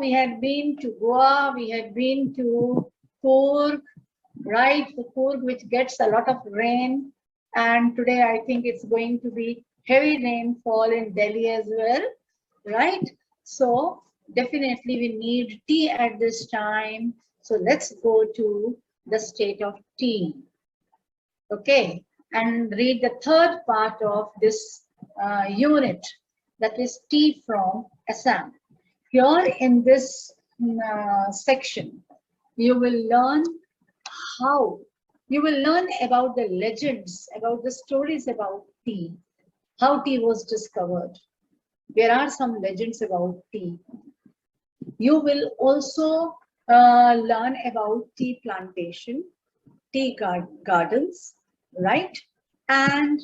we had been to Goa, we had been to Coorg, right? The Coorg, which gets a lot of rain. And today I think it's going to be heavy rainfall in Delhi as well, right? So definitely we need tea at this time. So let's go to the state of tea. Okay, and read the third part of this unit, that is tea from Assam. Here in this section, you will learn how, you will learn about the legends, about the stories about tea, how tea was discovered. There are some legends about tea. You will also learn about tea plantation, tea gardens, right? And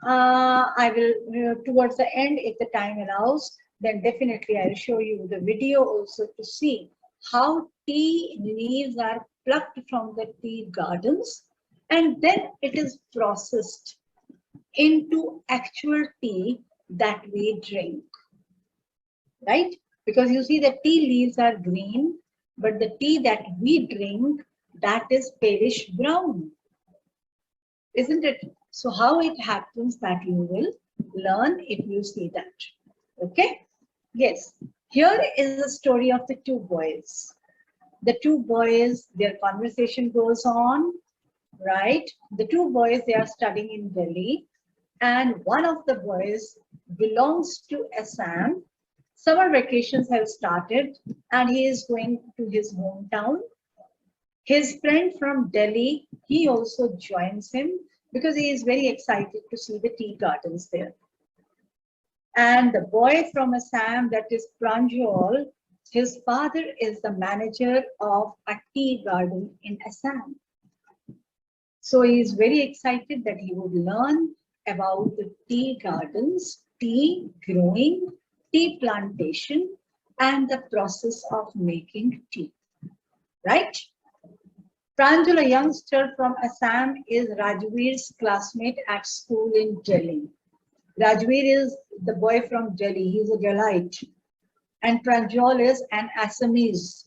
I will, towards the end, if the time allows, then definitely I'll show you the video also to see how tea leaves are plucked from the tea gardens, and then it is processed into actual tea that we drink, right? Because you see the tea leaves are green, but the tea that we drink, that is palish brown, isn't it? So how it happens, that you will learn if you see that. Okay? Yes. Here is the story of the two boys. The two boys, their conversation goes on, right? The two boys, they are studying in Delhi, and one of the boys belongs to Assam. Summer vacations have started and he is going to his hometown. His friend from Delhi, he also joins him because he is very excited to see the tea gardens there. And the boy from Assam, that is Pranjal, his father is the manager of a tea garden in Assam. So he is very excited that he would learn about the tea gardens, tea growing, tea plantation, and the process of making tea, right? Pranjal, a youngster from Assam, is Rajveer's classmate at school in Delhi. Rajveer is the boy from Delhi, he is a Delite. And Pranjal is an Assamese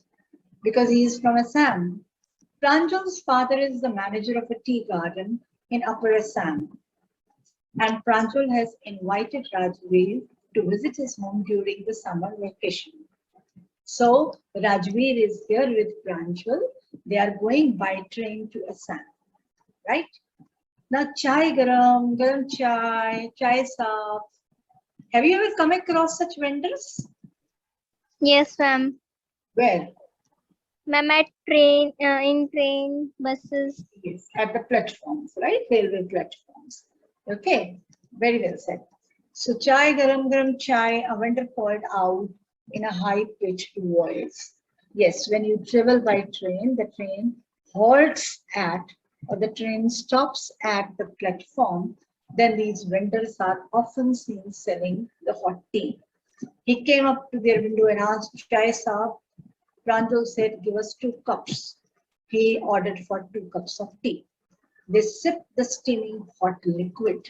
because he is from Assam. Pranjal's father is the manager of a tea garden in Upper Assam. And Pranjal has invited Rajveer to visit his home during the summer vacation. So Rajveer is here with Pranjal. They are going by train to Assam, right? Now, chai garam, garam chai, chai saaf. Have you ever come across such vendors? Yes, ma'am. Where? Ma'am, at train, in train, buses. Yes, at the platforms, right? Railway platforms. Okay, very well said. So, chai garam garam chai, a vendor called out in a high-pitched voice. Yes, when you travel by train, the train halts at, or the train stops at the platform, then these vendors are often seen selling the hot tea. He came up to their window and asked, Chai Saab. Pranjal said, give us 2 cups. He ordered for 2 cups of tea. They sipped the steaming hot liquid.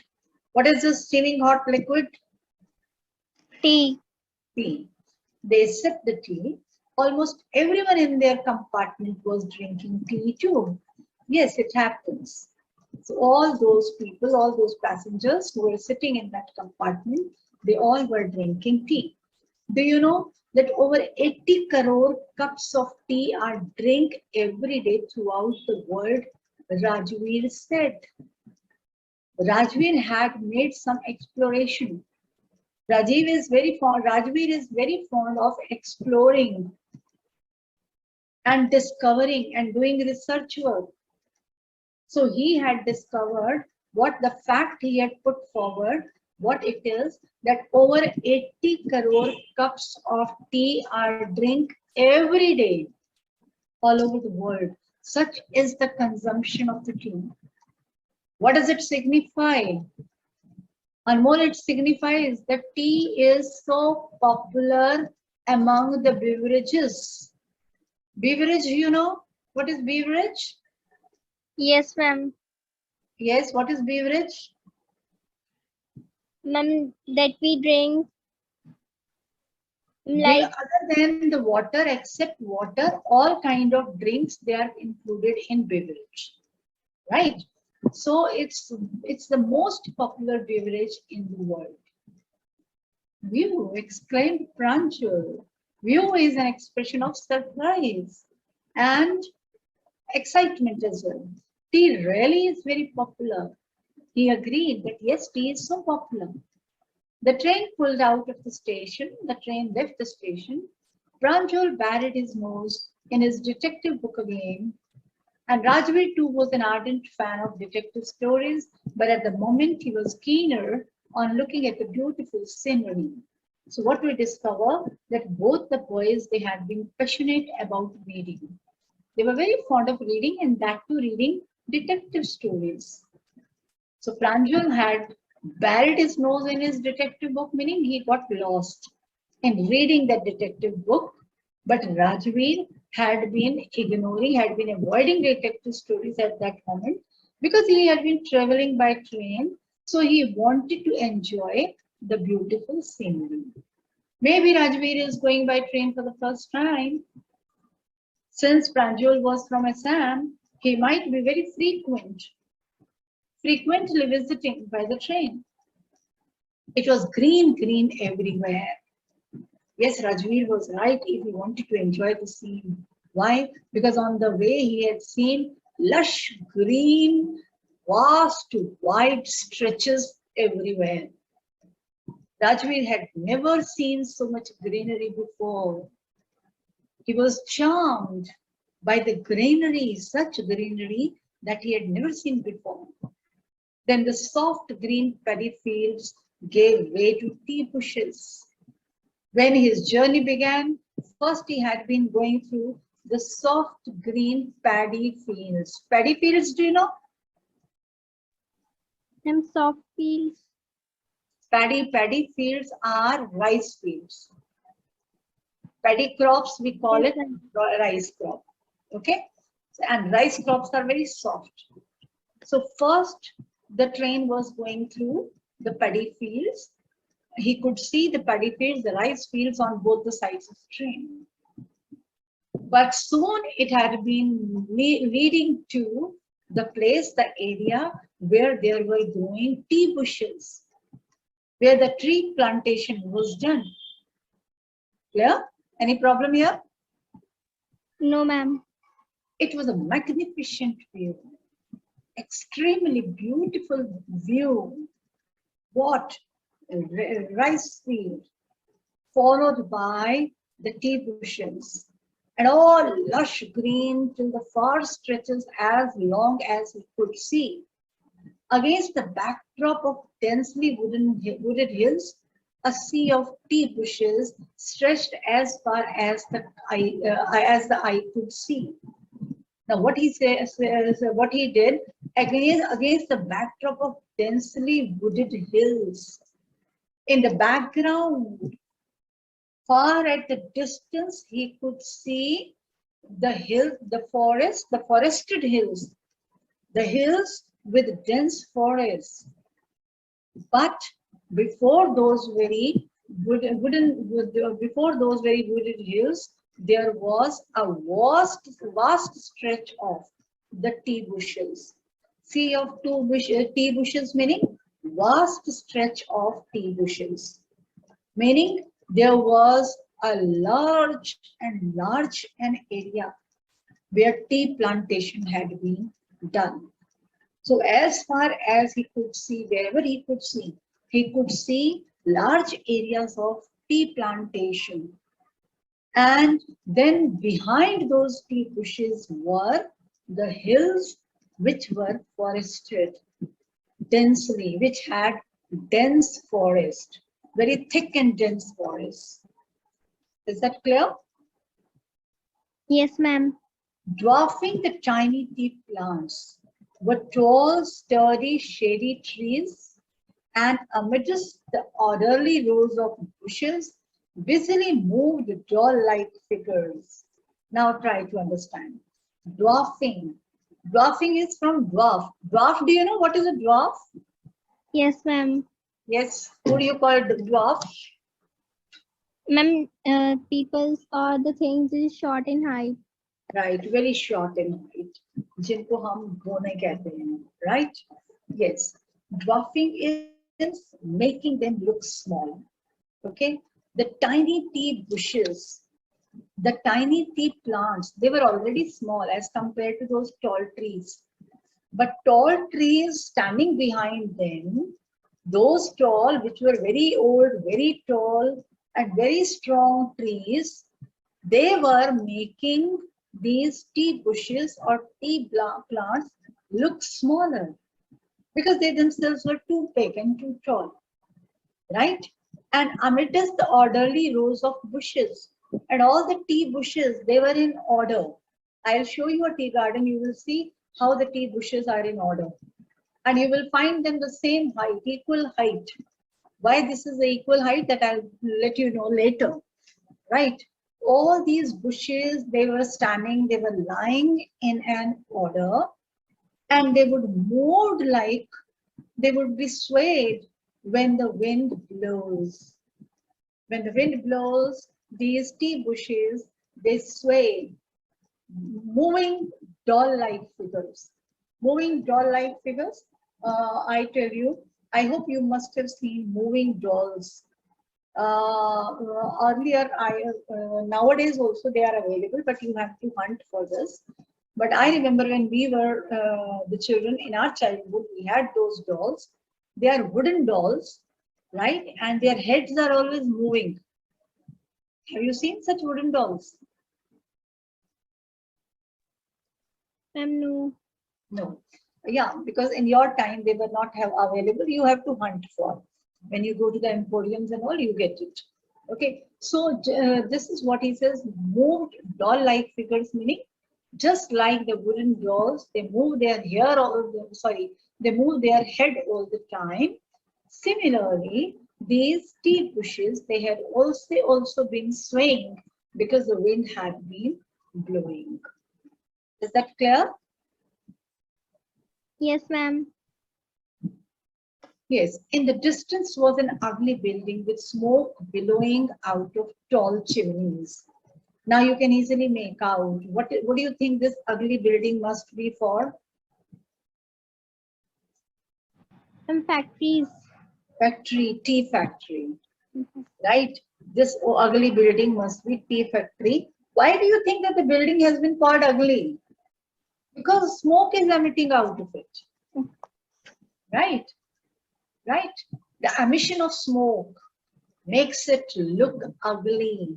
What is the steaming hot liquid? Tea. Tea. They sipped the tea. Almost everyone in their compartment was drinking tea too. Yes, it happens. So all those people, all those passengers who were sitting in that compartment, they all were drinking tea. Do you know that over 80 crore cups of tea are drunk every day throughout the world? Rajveer said. Rajveer had made some exploration. Rajveer is very fond of exploring and discovering and doing research work. So he had discovered what the fact he had put forward, what it is, that over 80 crore cups of tea are drunk every day all over the world. Such is the consumption of the tea. What does it signify? Anmol, it signifies that tea is so popular among the beverages. Beverage, you know? What is beverage? Yes, ma'am. Yes, what is beverage? Ma'am, that we drink Like Other than the water, except water, all kind of drinks, they are included in beverage, right? So it's the most popular beverage in the world. View, exclaimed Pranjal. View is an expression of surprise and excitement as well. Tea really is very popular. He agreed that yes, tea is so popular. The train pulled out of the station. The train left the station. Pranjal buried his nose in his detective book again. And Rajveer too was an ardent fan of detective stories, but at the moment he was keener on looking at the beautiful scenery. So what we discover that both the boys, they had been passionate about reading. They were very fond of reading, and that too reading detective stories. So Pranjal had buried his nose in his detective book, meaning he got lost in reading that detective book. But Rajveer had been ignoring, had been avoiding detective stories at that moment because he had been traveling by train. So he wanted to enjoy the beautiful scenery. Maybe Rajveer is going by train for the first time. Since Pranjal was from Assam, he might be very frequently visiting by the train. It was green everywhere. Yes, Rajveer was right if he wanted to enjoy the scene. Why? Because on the way he had seen lush green, vast, wide stretches everywhere. Rajveer had never seen so much greenery before. He was charmed by the greenery, such greenery that he had never seen before. Then the soft green paddy fields gave way to tea bushes. When his journey began, first he had been going through the soft green paddy fields. Paddy fields, do you know? some soft fields. Paddy fields are rice fields. Paddy crops, we call Yes, it ma'am. rice crop. Okay? And rice crops are very soft. So first, the train was going through the paddy fields. He could see the paddy fields, the rice fields on both the sides of the train. But soon it had been leading to the place, the area where there were growing tea bushes, where the tree plantation was done. Clear? Any problem here? No, ma'am. It was a magnificent view, extremely beautiful view. What? A rice field, followed by the tea bushes, and all lush green till the far stretches as long as he could see. Against the backdrop of densely wooded hills, a sea of tea bushes stretched as far as the eye could see. Now, what he says, what he did against the backdrop of densely wooded hills, in the background, far at the distance, he could see the hill, the forested hills, the hills with dense forests. But before those very before those very wooded hills, there was a vast stretch of the tea bushes. Sea of tea bushes meaning vast stretch of tea bushes. Meaning there was a large an area where tea plantation had been done. So as far as he could see, wherever he could see large areas of tea plantation. And then behind those tea bushes were the hills which were forested densely, which had dense forest, very thick and dense forest. Is that clear? Yes, ma'am. Dwarfing the tiny tea plants were tall, sturdy, shady trees, and amidst the orderly rows of bushes, busily moved doll-like figures. Now try to understand. Dwarfing. Dwarfing is from dwarf. Dwarf, do you know what is a dwarf? Yes, ma'am. Yes. Who do you call the dwarf? Ma'am, peoples or the things is short in height. Right, very short in height, जिनको हम बोने कहते हैं, right? Yes, dwarfing is making them look small. Okay, the tiny tea bushes, the tiny tea plants, they were already small as compared to those tall trees. But tall trees standing behind them, those tall, which were very old, very tall, and very strong trees, they were making these tea bushes or tea plants look smaller because they themselves were too big and too tall, right? And amidst the orderly rows of bushes, and all the tea bushes, they were in order. I'll show you a tea garden, you will see how the tea bushes are in order. And you will find them the same height, equal height. Why this is the equal height, that I'll let you know later, right? All these bushes, they were standing, they were lying in an order, and they would move like they would be swayed when the wind blows. When the wind blows, these tea bushes, they sway, moving doll-like figures. Moving doll-like figures, I tell you, I hope you must have seen moving dolls. Earlier, nowadays also they are available, but you have to hunt for this. But I remember when we were the children in our childhood, we had those dolls. They are wooden dolls, right? And their heads are always moving. Have you seen such wooden dolls? Ma'am, no. No. Yeah, because in your time they were not have available. You have to hunt for. When you go to the emporiums and all, you get it. Okay. So this is what he says: moved doll-like figures, meaning just like the wooden dolls, they move their hair. Sorry, they move their head all the time. Similarly, these tea bushes, they had also been swaying because the wind had been blowing. Is that clear? Yes, ma'am. Yes, in the distance was an ugly building with smoke billowing out of tall chimneys. Now you can easily make out what do you think this ugly building must be for? Ma'am, factories. Factory, tea factory, right? This ugly building must be tea factory. Why do you think that the building has been called ugly? Because smoke is emitting out of it, right? Right? The emission of smoke makes it look ugly.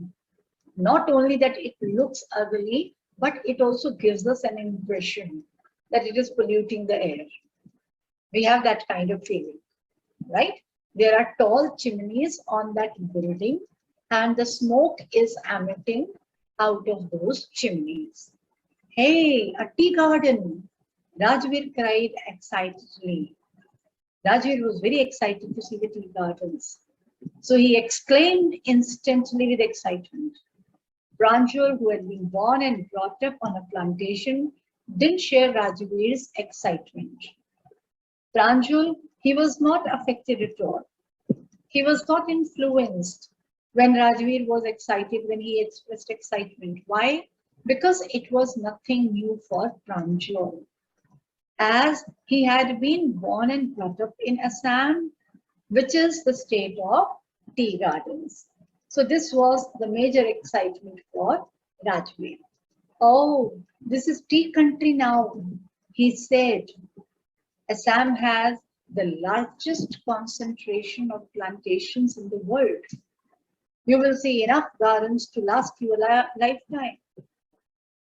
Not only that it looks ugly, but it also gives us an impression that it is polluting the air. We have that kind of feeling, right? There are tall chimneys on that building, and the smoke is emitting out of those chimneys. Hey, a tea garden! Rajveer cried excitedly. Rajveer was very excited to see the tea gardens. So he exclaimed instantly with excitement. Pranjal, who had been born and brought up on a plantation, didn't share Rajveer's excitement. Pranjal, he was not affected at all. He was not influenced when Rajveer was excited, when he expressed excitement. Why? Because it was nothing new for Pranjal, as he had been born and brought up in Assam, which is the state of tea gardens. So this was the major excitement for Rajveer. Oh, this is tea country now, he said. Assam has the largest concentration of plantations in the world. You will see enough gardens to last you a lifetime.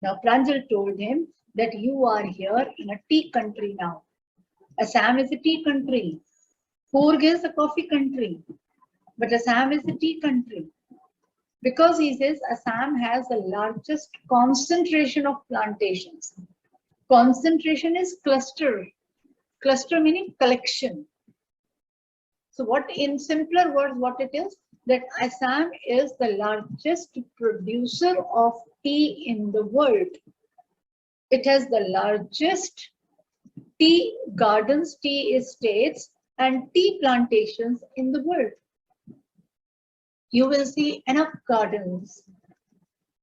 Now, Pranjal told him that you are here in a tea country now. Assam is a tea country. Coorg is a coffee country. But Assam is a tea country. Because he says Assam has the largest concentration of plantations. Concentration is cluster. Cluster meaning collection. So what, in simpler words, what it is, that Assam is the largest producer of tea in the world. It has the largest tea gardens, tea estates, and tea plantations in the world. you will see enough gardens.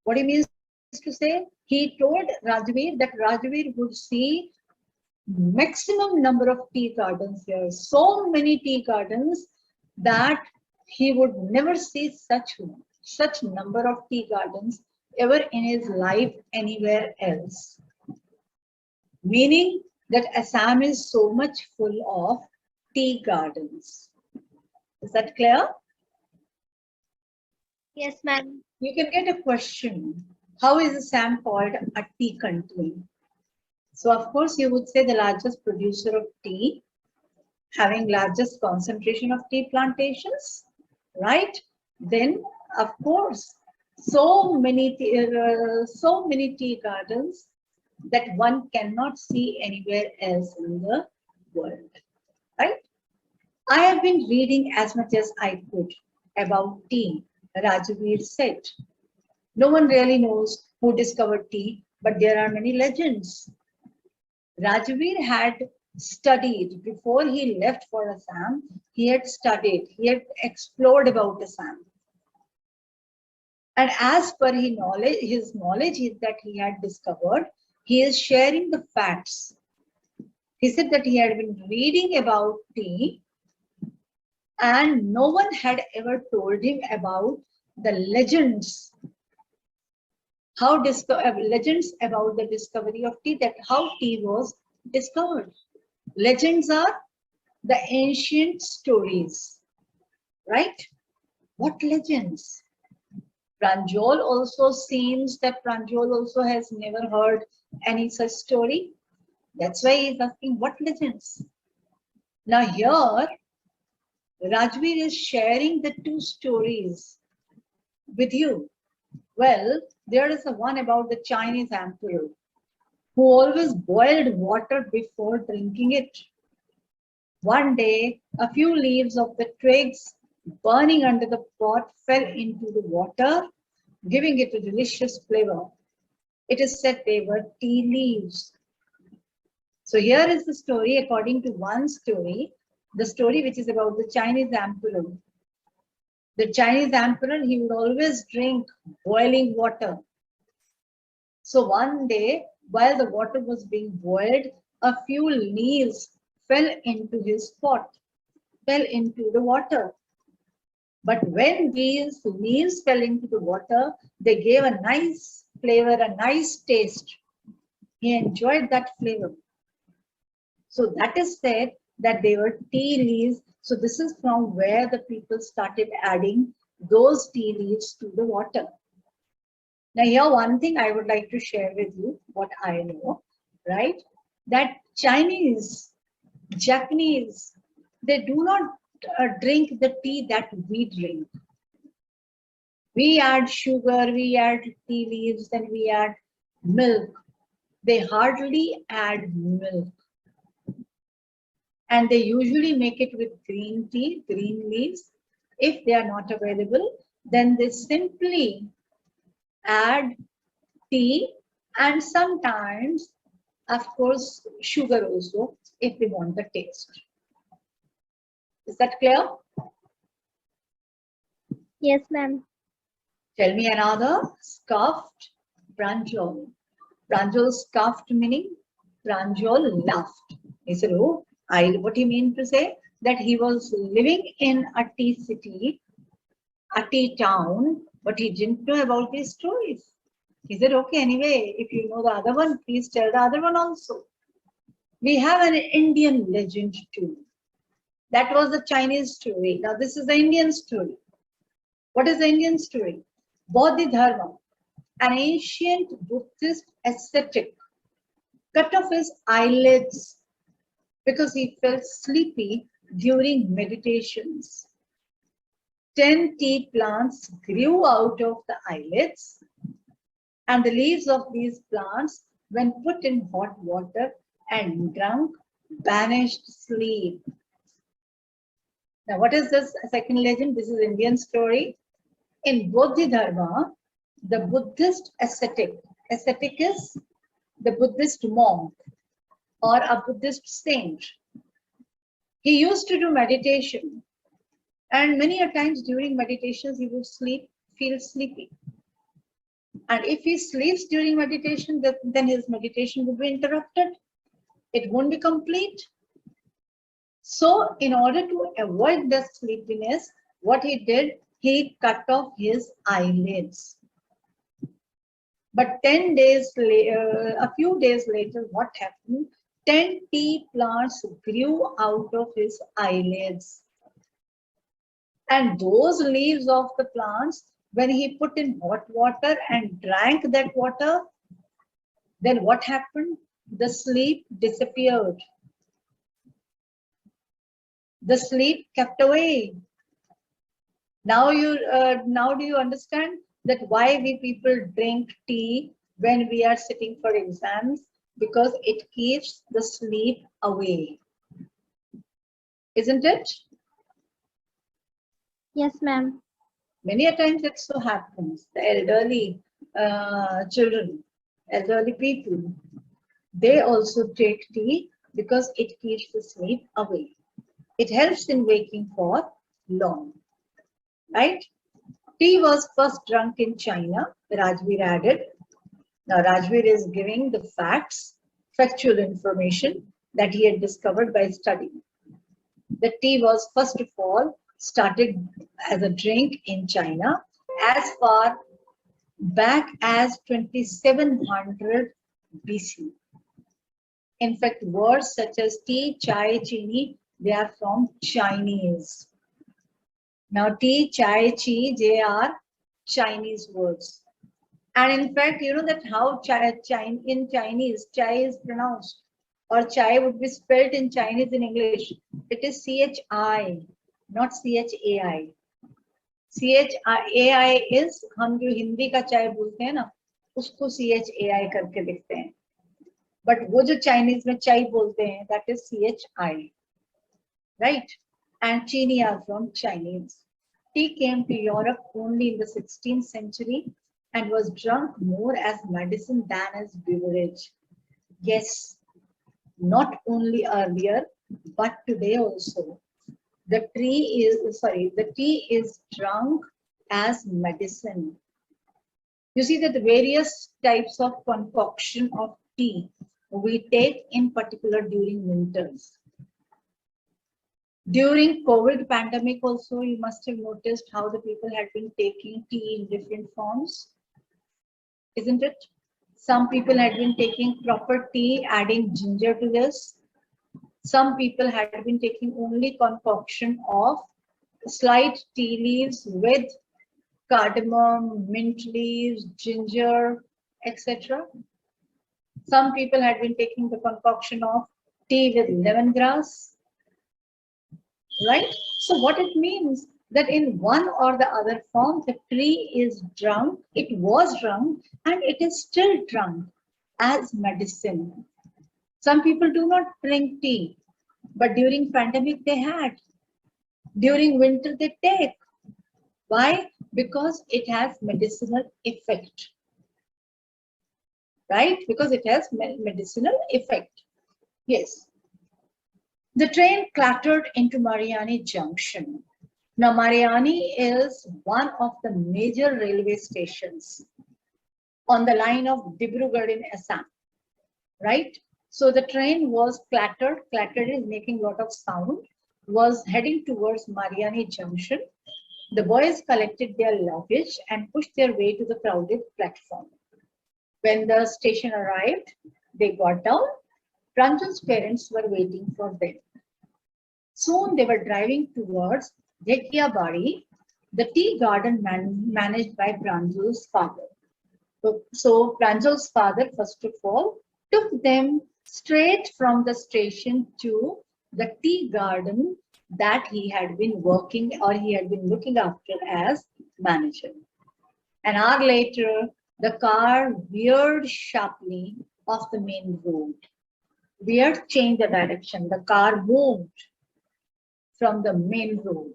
What he means to say, he told Rajveer that Rajveer would see maximum number of tea gardens here, so many tea gardens that he would never see such number of tea gardens ever in his life anywhere else. Meaning that Assam is so much full of tea gardens. Is that clear? Yes, ma'am. You can get a question. How is Assam called a tea country? So of course you would say the largest producer of tea, having largest concentration of tea plantations, right? Then of course so many tea gardens that one cannot see anywhere else in the world, right? I have been reading as much as I could about tea, Rajveer said. No one really knows who discovered tea, but there are many legends. Rajveer had studied before he left for Assam. He had studied, he had explored about Assam. And as per his knowledge that he had discovered, he is sharing the facts. He said that he had been reading about tea and no one had ever told him about the legends, legends about the discovery of tea, that how tea was discovered. Legends are the ancient stories, right? What legends? Pranjal also seems that Pranjal also has never heard any such story. That's why he's asking what legends. Now here, Rajveer is sharing the two stories with you. Well, there is a one about the Chinese emperor who always boiled water before drinking it. One day, a few leaves of the twigs burning under the pot fell into the water, giving it a delicious flavor. It is said they were tea leaves. So here is the story according to one story, the story which is about the Chinese emperor. The Chinese emperor, he would always drink boiling water. So one day, while the water was being boiled, a few leaves fell into his pot, fell into the water. But when these leaves fell into the water, they gave a nice flavor, a nice taste. He enjoyed that flavor. So that is said that they were tea leaves. So this is from where the people started adding those tea leaves to the water. Now here one thing I would like to share with you, what I know, right? That Chinese, Japanese, they do not drink the tea that we drink. We add sugar, we add tea leaves, then we add milk. They hardly add milk. And they usually make it with green tea, green leaves. If they are not available, then they simply add tea and sometimes, of course, sugar also if they want the taste. Is that clear? Yes, ma'am. Tell me another. Scoffed, Pranjal. Pranjal scoffed meaning Pranjal laughed. He said, oh, what do you mean to say? That he was living in a tea city, a tea town, but he didn't know about these stories. He said, okay, anyway, if you know the other one, please tell the other one also. We have an Indian legend too. That was the Chinese story. Now this is the Indian story. What is the Indian story? Bodhidharma, an ancient Buddhist ascetic, cut off his eyelids because he felt sleepy during meditations. 10 tea plants grew out of the eyelids, and the leaves of these plants, when put in hot water and drunk, banished sleep. Now, what is this second legend? This is Indian story. In Bodhidharma, the Buddhist ascetic is the Buddhist monk or a Buddhist saint. He used to do meditation, And many a times during meditations, he would feel sleepy. And if he sleeps during meditation, then his meditation would be interrupted. It won't be complete. So in order to avoid the sleepiness, what he did, he cut off his eyelids. But 10 days later, a few days later, what happened? 10 tea plants grew out of his eyelids. And those leaves of the plants, when he put in hot water and drank that water, then what happened? The sleep disappeared. The sleep kept away. Now do you understand that why we people drink tea when we are sitting for exams? Because it keeps the sleep away. Isn't it? Yes, ma'am. Many a times it so happens, the elderly children, elderly people, they also take tea because it keeps the sleep away. It helps in waking for long, right? Tea was first drunk in China, Rajveer added. Now Rajveer is giving the facts, factual information that he had discovered by studying. The tea was first of all started as a drink in China as far back as 2700 BC. In fact, words such as tea, chai, chini, they are from Chinese. Now, tea, chai, chi, they are Chinese words. And in fact, you know that how in Chinese, chai is pronounced, or chai would be spelled in Chinese in English. It is CHI, not CHAI. CHAI is, हम जो हिंदी का चाय बोलते हैं ना, उसको CHAI करके लिखते हैं. But वो जो Chinese में chai बोलते हैं, that is CHI, right? And chini are from Chinese. Tea came to Europe only in the 16th century and was drunk more as medicine than as beverage. Yes, not only earlier, but today also. The tea is drunk as medicine. You see that the various types of concoction of tea we take in particular during winters. During COVID pandemic also, you must have noticed how the people had been taking tea in different forms, isn't it? Some people had been taking proper tea, adding ginger to this. Some people had been taking only concoction of slight tea leaves with cardamom, mint leaves, ginger, etc. Some people had been taking the concoction of tea with lemongrass, right? So what it means that in one or the other form, the tree is drunk, it was drunk, and it is still drunk as medicine. Some people do not drink tea, but during pandemic they had. During winter they take. Why? Because it has medicinal effect. Right? Because it has medicinal effect. Yes. The train clattered into Mariani Junction. Now, Mariani is one of the major railway stations on the line of Dibrugarh in Assam, right? So the train was clattered is making a lot of sound, was heading towards Mariani Junction. The boys collected their luggage and pushed their way to the crowded platform. When the station arrived, they got down. Pranjal's parents were waiting for them. Soon they were driving towards Bari, the tea garden managed by Pranjal's father. So Pranjal's father, first of all, took them straight from the station to the tea garden that he had been working or he had been looking after as manager. An hour later, the car veered sharply off the main road. Veered changed the direction. The car moved from the main road.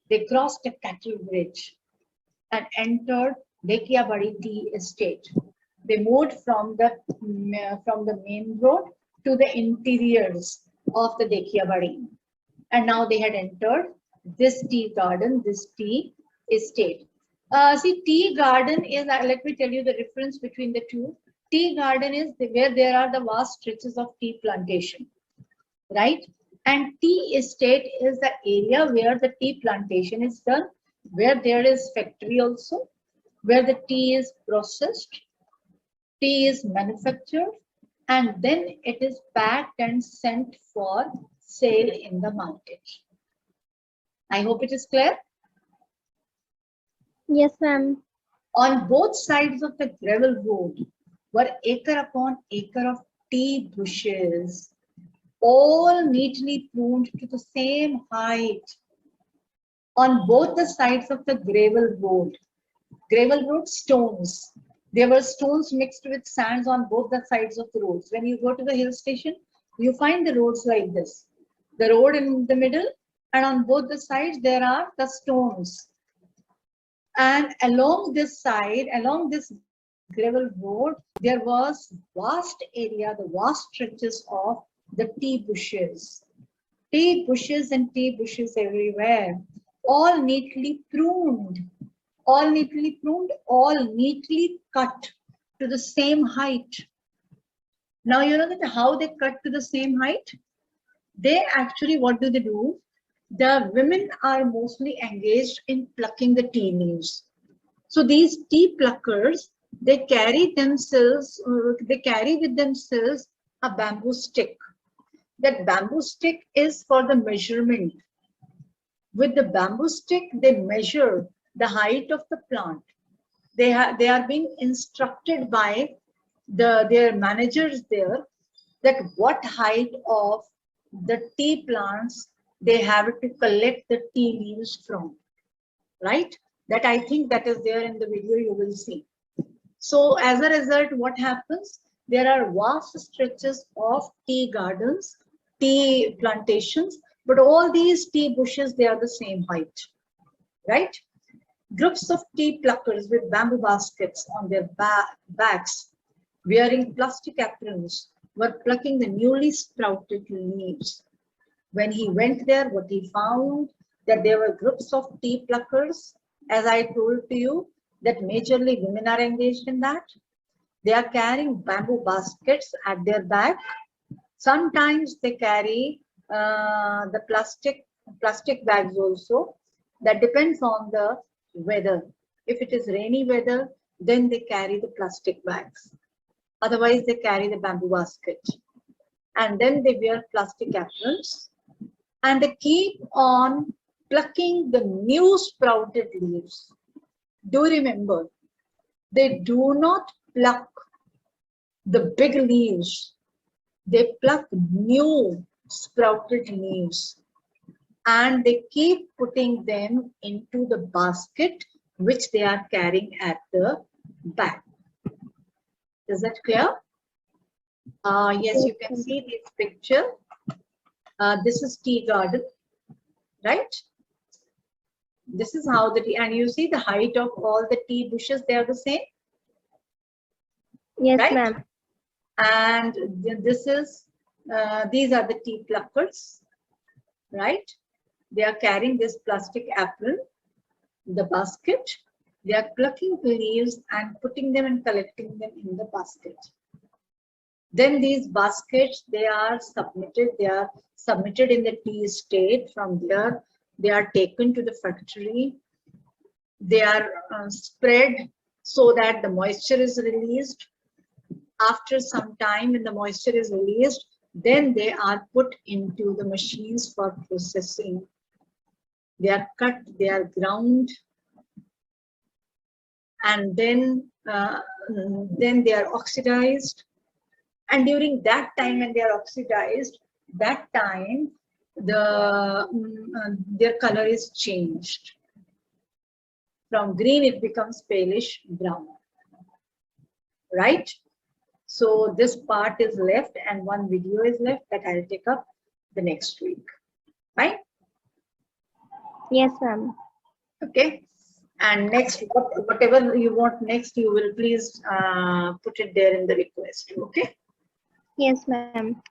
They crossed a cattle bridge and entered Bari tea estate. They moved from the main road to the interiors of the Bari. And now they had entered this tea garden, this tea estate. See, tea garden is, let me tell you the difference between the two. Tea garden is where there are the vast stretches of tea plantation, right? And tea estate is the area where the tea plantation is done, where there is factory also, where the tea is processed, tea is manufactured, and then it is packed and sent for sale in the market. I hope it is clear. Yes, ma'am. On both sides of the gravel road were acre upon acre of tea bushes, all neatly pruned to the same height. On both the sides of the gravel road stones. There were stones mixed with sands on both the sides of the roads. When you go to the hill station, you find the roads like this. The road in the middle, and on both the sides there are the stones. And along this side, along this gravel road, there was vast area, the vast stretches of the tea bushes. Tea bushes and tea bushes everywhere, all neatly pruned, all neatly pruned, all neatly cut to the same height. Now you know that how they cut to the same height? They actually, what do they do? The women are mostly engaged in plucking the tea leaves. So these tea pluckers, they carry with themselves a bamboo stick. That bamboo stick is for the measurement. With the bamboo stick, they measure the height of the plant. They are being instructed by their managers there that what height of the tea plants they have to collect the tea leaves from, right? That I think that is there in the video you will see. So as a result, what happens? There are vast stretches of tea gardens, tea plantations, but all these tea bushes, they are the same height, right? Groups of tea pluckers with bamboo baskets on their backs, wearing plastic aprons, were plucking the newly sprouted leaves. When he went there, what he found, that there were groups of tea pluckers, as I told to you, that majorly women are engaged in that. They are carrying bamboo baskets at their back. Sometimes they carry the plastic bags also. That depends on the weather. If it is rainy weather, then they carry the plastic bags. Otherwise, they carry the bamboo basket. And then they wear plastic aprons. And they keep on plucking the new sprouted leaves. Do remember, they do not pluck the big leaves. They pluck new sprouted leaves. And they keep putting them into the basket which they are carrying at the back. Is that clear? Yes, you can see this picture. This is tea garden, right? This is how the tea, and you see the height of all the tea bushes, they are the same. Yes, right? ma'am. And this is, these are the tea pluckers, right? They are carrying this plastic apron, the basket. They are plucking the leaves and putting them and collecting them in the basket. Then these baskets, they are submitted in the tea estate. From there, they are taken to the factory. They are spread so that the moisture is released. After some time, when the moisture is released, then they are put into the machines for processing. They are cut, they are ground, and then they are oxidized. And during that time when they are oxidized, that time their color is changed. From green it becomes palish brown, right? So this part is left and one video is left that I'll take up the next week, right? Yes, ma'am. Okay. And next, whatever you want next, you will please put it there in the request. Okay. Yes, ma'am.